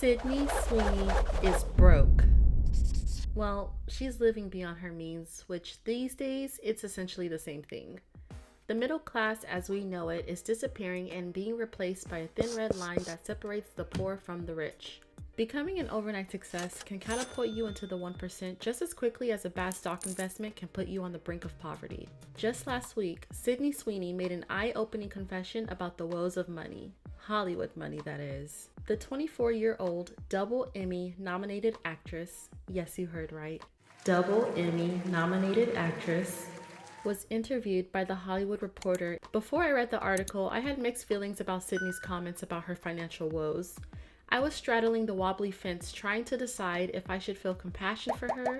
Sydney Sweeney is broke. Well, she's living beyond her means, which these days it's essentially the same thing. The middle class as we know it is disappearing and being replaced by a thin red line that separates the poor from the rich. Becoming an overnight success can catapult you into the 1% just as quickly as a bad stock investment can put you on the brink of poverty. Just last week, Sydney Sweeney made an eye-opening confession about the woes of money. Hollywood money, that is. The 24-year-old double Emmy nominated actress, yes, you heard right, double Emmy nominated actress, was interviewed by The Hollywood Reporter. Before I read the article, I had mixed feelings about Sydney's comments about her financial woes. I was straddling the wobbly fence trying to decide if I should feel compassion for her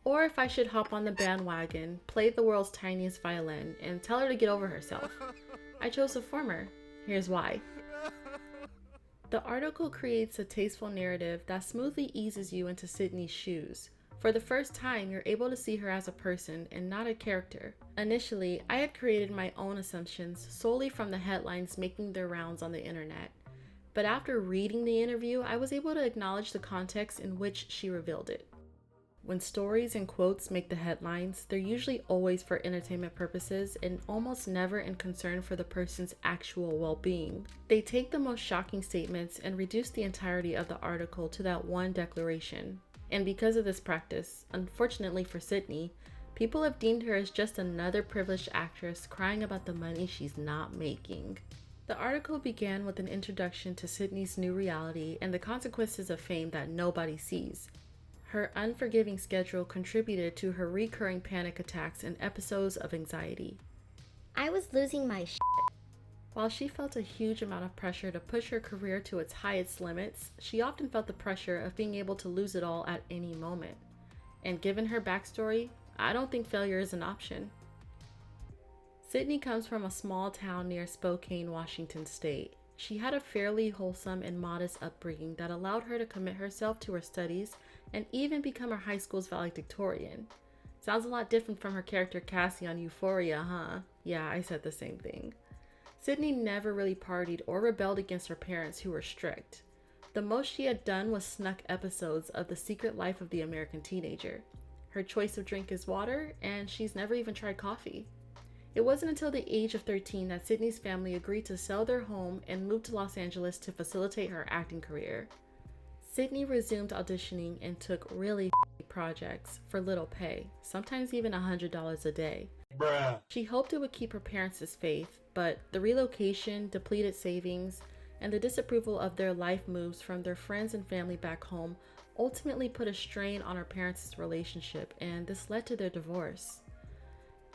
or if I should hop on the bandwagon, play the world's tiniest violin, and tell her to get over herself. I chose the former. Here's why. The article creates a tasteful narrative that smoothly eases you into Sydney's shoes. For the first time, you're able to see her as a person and not a character. Initially, I had created my own assumptions solely from the headlines making their rounds on the internet. But after reading the interview, I was able to acknowledge the context in which she revealed it. When stories and quotes make the headlines, they're usually always for entertainment purposes and almost never in concern for the person's actual well-being. They take the most shocking statements and reduce the entirety of the article to that one declaration. And because of this practice, unfortunately for Sydney, people have deemed her as just another privileged actress crying about the money she's not making. The article began with an introduction to Sydney's new reality and the consequences of fame that nobody sees. Her unforgiving schedule contributed to her recurring panic attacks and episodes of anxiety. I was losing my shit. While she felt a huge amount of pressure to push her career to its highest limits, she often felt the pressure of being able to lose it all at any moment. And given her backstory, I don't think failure is an option. Sydney comes from a small town near Spokane, Washington State. She had a fairly wholesome and modest upbringing that allowed her to commit herself to her studies and even become her high school's valedictorian. Sounds a lot different from her character Cassie on Euphoria, huh? Yeah, I said the same thing. Sydney never really partied or rebelled against her parents who were strict. The most she had done was snuck episodes of The Secret Life of the American Teenager. Her choice of drink is water, and she's never even tried coffee. It wasn't until the age of 13 that Sydney's family agreed to sell their home and move to Los Angeles to facilitate her acting career. Sydney resumed auditioning and took really projects for little pay, sometimes even $100 a day. Bruh. She hoped it would keep her parents' faith, but the relocation, depleted savings, and the disapproval of their life moves from their friends and family back home ultimately put a strain on her parents' relationship, and this led to their divorce.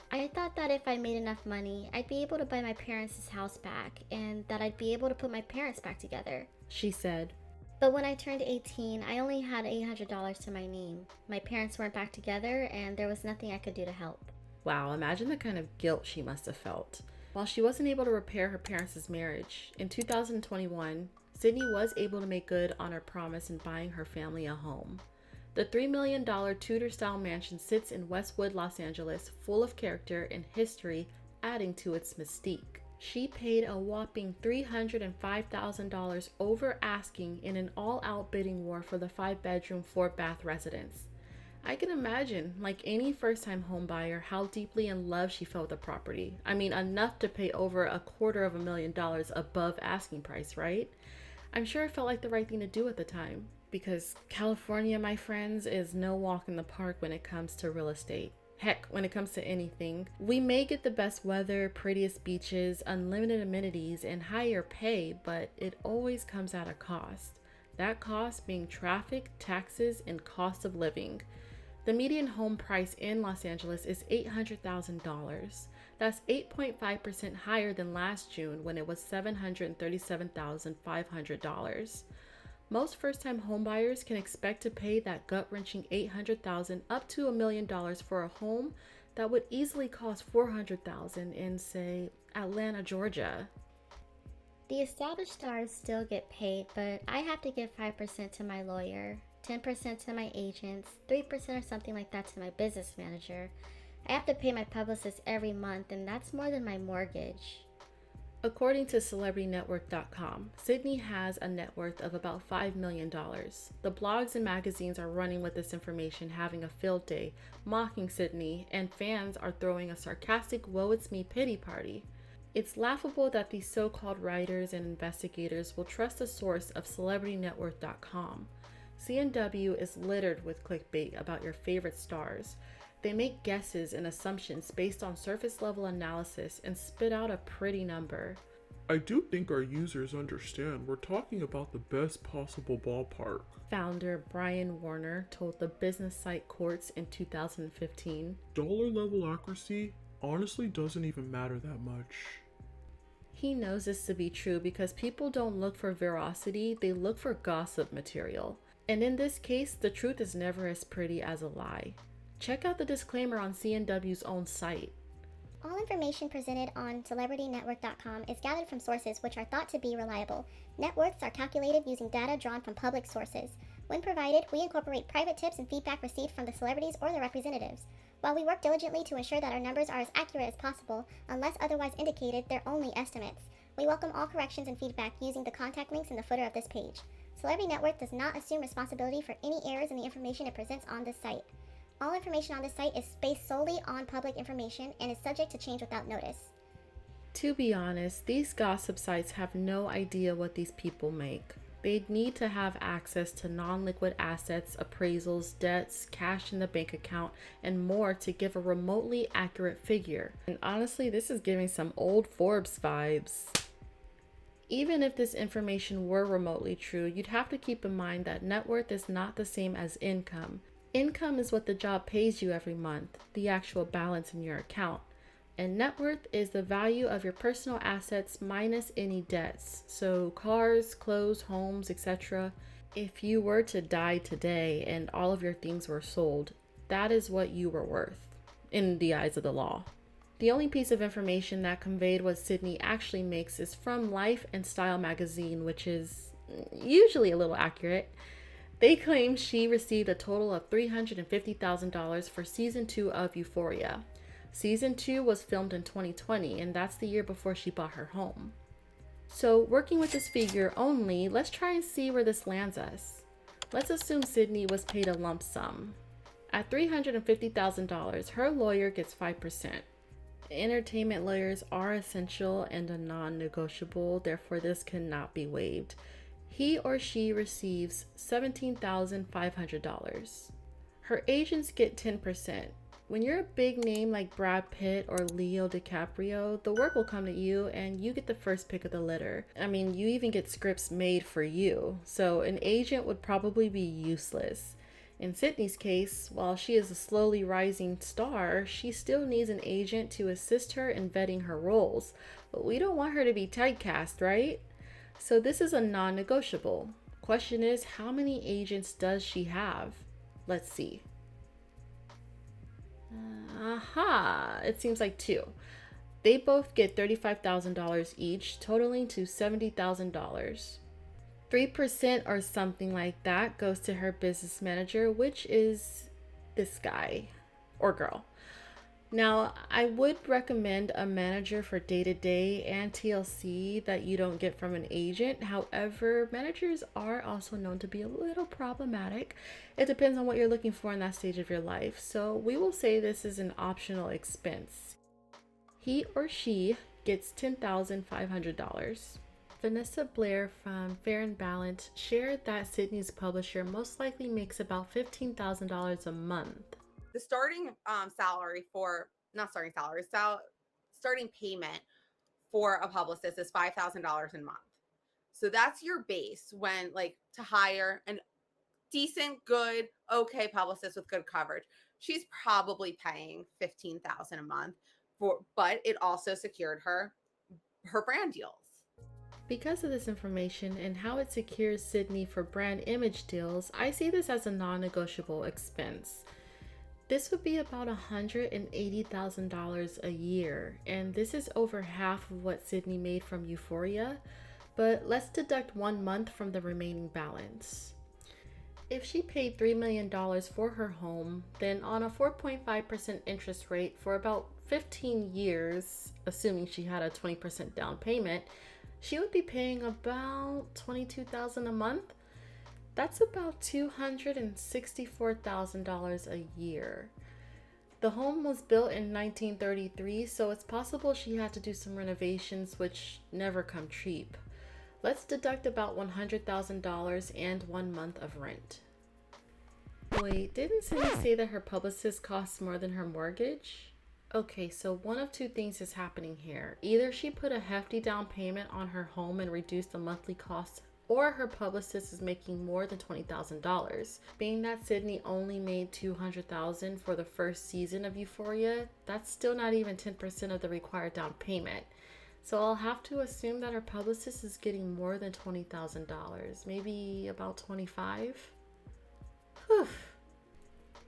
I thought that if I made enough money, I'd be able to buy my parents' house back and that I'd be able to put my parents back together, she said. But when I turned 18, I only had $800 to my name. My parents weren't back together and there was nothing I could do to help. Wow, imagine the kind of guilt she must have felt. While she wasn't able to repair her parents' marriage, in 2021, Sydney was able to make good on her promise in buying her family a home. The $3 million Tudor-style mansion sits in Westwood, Los Angeles, full of character and history, adding to its mystique. She paid a whopping $305,000 over asking in an all-out bidding war for the 5-bedroom, 4-bath residence. I can imagine, like any first-time homebuyer, how deeply in love she felt with the property. I mean, enough to pay over $250,000 above asking price, right? I'm sure it felt like the right thing to do at the time. Because California, my friends, is no walk in the park when it comes to real estate. Heck, when it comes to anything. We may get the best weather, prettiest beaches, unlimited amenities, and higher pay, but it always comes at a cost. That cost being traffic, taxes, and cost of living. The median home price in Los Angeles is $800,000. That's 8.5% higher than last June when it was $737,500. Most first-time homebuyers can expect to pay that gut-wrenching $800,000 up to $1 million for a home that would easily cost $400,000 in, say, Atlanta, Georgia. The established stars still get paid, but I have to give 5% to my lawyer, 10% to my agents, 3% or something like that to my business manager. I have to pay my publicist every month, and that's more than my mortgage. According to CelebrityNetwork.com, Sydney has a net worth of about $5 million. The blogs and magazines are running with this information, having a field day, mocking Sydney, and fans are throwing a sarcastic woe it's me pity party. It's laughable that these so-called writers and investigators will trust a source of CelebrityNetwork.com. CNW is littered with clickbait about your favorite stars. They make guesses and assumptions based on surface level analysis and spit out a pretty number. I do think our users understand we're talking about the best possible ballpark. Founder Brian Warner told the business site Quartz in 2015. Dollar level accuracy honestly doesn't even matter that much. He knows this to be true because people don't look for veracity, they look for gossip material. And in this case, the truth is never as pretty as a lie. Check out the disclaimer on CNW's own site. All information presented on CelebrityNetwork.com is gathered from sources which are thought to be reliable. Net worths are calculated using data drawn from public sources. When provided, we incorporate private tips and feedback received from the celebrities or their representatives. While we work diligently to ensure that our numbers are as accurate as possible, unless otherwise indicated, they're only estimates. We welcome all corrections and feedback using the contact links in the footer of this page. Celebrity Network does not assume responsibility for any errors in the information it presents on this site. All information on this site is based solely on public information and is subject to change without notice. To be honest, these gossip sites have no idea what these people make. They'd need to have access to non-liquid assets, appraisals, debts, cash in the bank account, and more to give a remotely accurate figure. And honestly, this is giving some old Forbes vibes. Even if this information were remotely true, you'd have to keep in mind that net worth is not the same as income. Income is what the job pays you every month, the actual balance in your account. And net worth is the value of your personal assets minus any debts. So cars, clothes, homes, etc. If you were to die today and all of your things were sold, that is what you were worth in the eyes of the law. The only piece of information that conveyed what Sydney actually makes is from Life and Style magazine, which is usually a little accurate. They claim she received a total of $350,000 for season 2 of Euphoria. Season 2 was filmed in 2020, and that's the year before she bought her home. So, working with this figure only, let's try and see where this lands us. Let's assume Sydney was paid a lump sum. At $350,000, her lawyer gets 5%. Entertainment lawyers are essential and a non-negotiable, therefore this cannot be waived. He or she receives $17,500. Her agents get 10%. When you're a big name like Brad Pitt or Leo DiCaprio, the work will come to you and you get the first pick of the litter. I mean, you even get scripts made for you. So an agent would probably be useless. In Sydney's case, while she is a slowly rising star, she still needs an agent to assist her in vetting her roles. But we don't want her to be typecast, right? So this is a non-negotiable. Question is, how many agents does she have? Let's see. It seems like 2. They both get $35,000 each, totaling to $70,000. 3% or something like that goes to her business manager, which is this guy or girl. Now, I would recommend a manager for day-to-day and TLC that you don't get from an agent. However, managers are also known to be a little problematic. It depends on what you're looking for in that stage of your life. So we will say this is an optional expense. He or she gets $10,500. Vanessa Blair from Fair and Balanced shared that Sydney's publisher most likely makes about $15,000 a month. The starting starting payment for a publicist is $5,000 a month. So that's your base when to hire a decent, good, okay publicist with good coverage. She's probably paying $15,000 a month but it also secured her brand deals. Because of this information and how it secures Sydney for brand image deals, I see this as a non-negotiable expense. This would be about $180,000 a year, and this is over half of what Sydney made from Euphoria, but let's deduct 1 month from the remaining balance. If she paid $3 million for her home, then on a 4.5% interest rate for about 15 years, assuming she had a 20% down payment, she would be paying about $22,000 a month. That's about $264,000 a year. The home was built in 1933, so it's possible she had to do some renovations, which never come cheap. Let's deduct about $100,000 and 1 month of rent. Wait, didn't Cindy say that her publicist costs more than her mortgage? Okay, so one of two things is happening here. Either she put a hefty down payment on her home and reduced the monthly cost, or her publicist is making more than $20,000. Being that Sydney only made $200,000 for the first season of Euphoria, that's still not even 10% of the required down payment. So I'll have to assume that her publicist is getting more than $20,000, maybe about $25,000. Whew.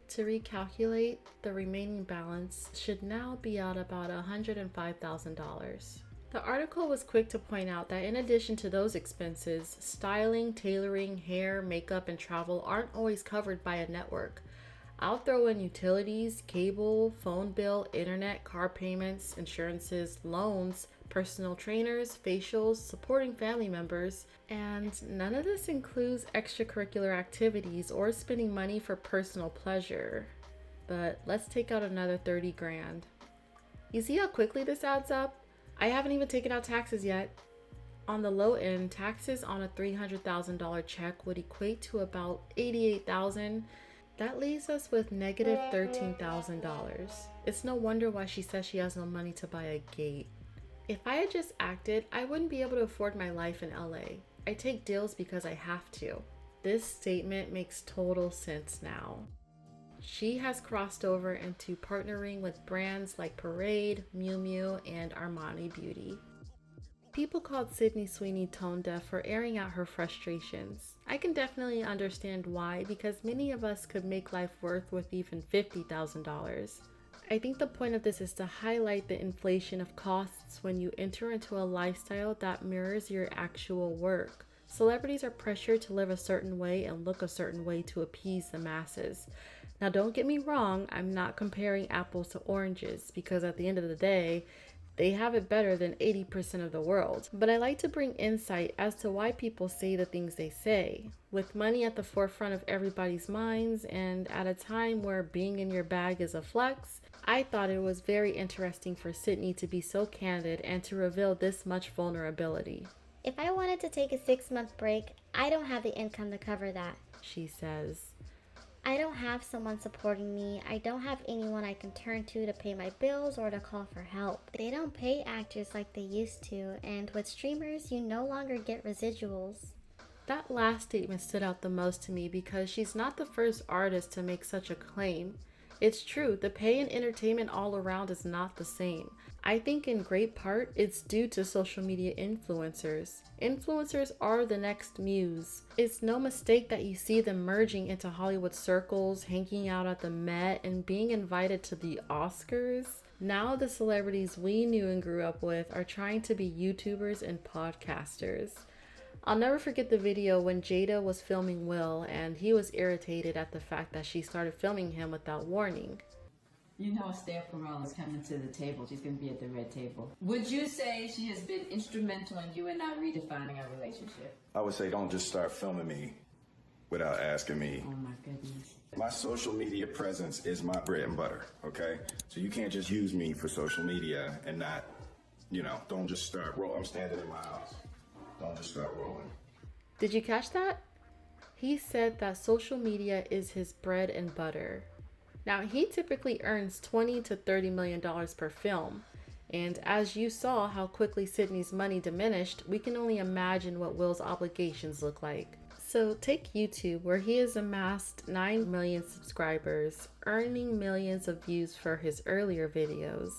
To recalculate, the remaining balance should now be out about $105,000. The article was quick to point out that in addition to those expenses, styling, tailoring, hair, makeup, and travel aren't always covered by a network. I'll throw in utilities, cable, phone bill, internet, car payments, insurances, loans, personal trainers, facials, supporting family members, and none of this includes extracurricular activities or spending money for personal pleasure. But let's take out another 30 grand. You see how quickly this adds up? I haven't even taken out taxes yet. On the low end, taxes on a $300,000 check would equate to about $88,000. That leaves us with negative $13,000. It's no wonder why she says she has no money to buy a gate. If I had just acted, I wouldn't be able to afford my life in LA. I take deals because I have to. This statement makes total sense now. She has crossed over into partnering with brands like Parade, Miu Miu, and Armani Beauty. People called Sydney Sweeney tone deaf for airing out her frustrations. I can definitely understand why, because many of us could make life worth with even $50,000. I think the point of this is to highlight the inflation of costs when you enter into a lifestyle that mirrors your actual work. Celebrities are pressured to live a certain way and look a certain way to appease the masses. Now, don't get me wrong, I'm not comparing apples to oranges, because at the end of the day, they have it better than 80% of the world. But I like to bring insight as to why people say the things they say. With money at the forefront of everybody's minds, and at a time where being in your bag is a flex, I thought it was very interesting for Sydney to be so candid and to reveal this much vulnerability. If I wanted to take a 6-month break, I don't have the income to cover that, she says. I don't have someone supporting me. I don't have anyone I can turn to pay my bills or to call for help. They don't pay actors like they used to, and with streamers, you no longer get residuals. That last statement stood out the most to me because she's not the first artist to make such a claim. It's true, the pay and entertainment all around is not the same. I think in great part, it's due to social media influencers. Influencers are the next muse. It's no mistake that you see them merging into Hollywood circles, hanging out at the Met, and being invited to the Oscars. Now the celebrities we knew and grew up with are trying to be YouTubers and podcasters. I'll never forget the video when Jada was filming Will and he was irritated at the fact that she started filming him without warning. You know, Steph Carell is coming to the table. She's going to be at the red table. Would you say she has been instrumental in you and I redefining our relationship? I would say don't just start filming me without asking me. Oh my goodness. My social media presence is my bread and butter, okay? So you can't just use me for social media and not, don't just start rolling. I'm standing in my house. Don't just start rolling. Did you catch that? He said that social media is his bread and butter. Now, he typically earns $20 to $30 million per film. And as you saw how quickly Sydney's money diminished, we can only imagine what Will's obligations look like. So take YouTube, where he has amassed 9 million subscribers, earning millions of views for his earlier videos.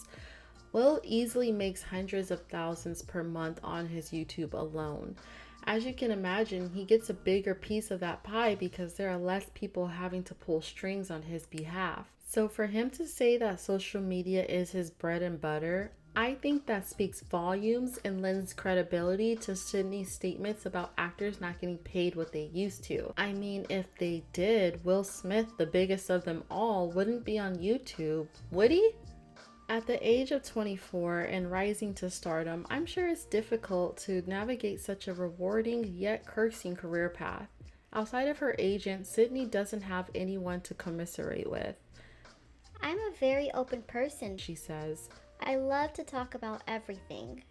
Will easily makes hundreds of thousands per month on his YouTube alone. As you can imagine, he gets a bigger piece of that pie because there are less people having to pull strings on his behalf. So for him to say that social media is his bread and butter, I think that speaks volumes and lends credibility to Sydney's statements about actors not getting paid what they used to. I mean, if they did, Will Smith, the biggest of them all, wouldn't be on YouTube, would he? At the age of 24 and rising to stardom, I'm sure it's difficult to navigate such a rewarding yet cursing career path. Outside of her agent, Sydney doesn't have anyone to commiserate with. I'm a very open person, She says, I love to talk about everything.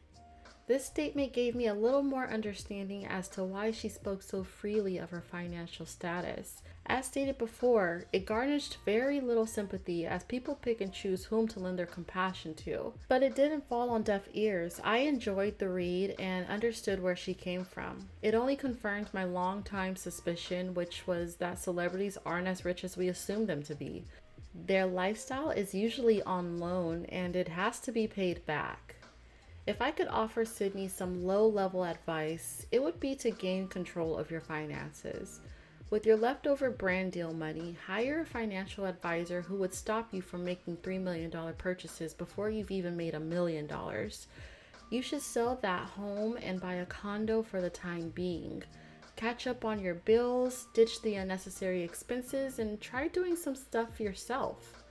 this statement gave me a little more understanding as to why she spoke so freely of her financial status. As stated before, it garnished very little sympathy as people pick and choose whom to lend their compassion to. But it didn't fall on deaf ears. I enjoyed the read and understood where she came from. It only confirmed my long-time suspicion, which was that celebrities aren't as rich as we assume them to be. Their lifestyle is usually on loan and it has to be paid back. If I could offer Sydney some low-level advice, it would be to gain control of your finances. With your leftover brand deal money, hire a financial advisor who would stop you from making $3 million purchases before you've even made $1 million. You should sell that home and buy a condo for the time being. Catch up on your bills, ditch the unnecessary expenses, and try doing some stuff yourself.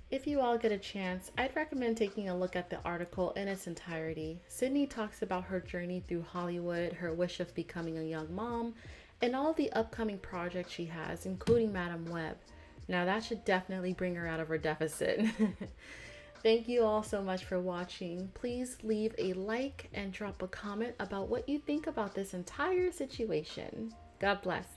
If you all get a chance, I'd recommend taking a look at the article in its entirety. Sydney talks about her journey through Hollywood, her wish of becoming a young mom, and all the upcoming projects she has, including Madam Web. Now that should definitely bring her out of her deficit. Thank you all so much for watching. Please leave a like and drop a comment about what you think about this entire situation. God bless.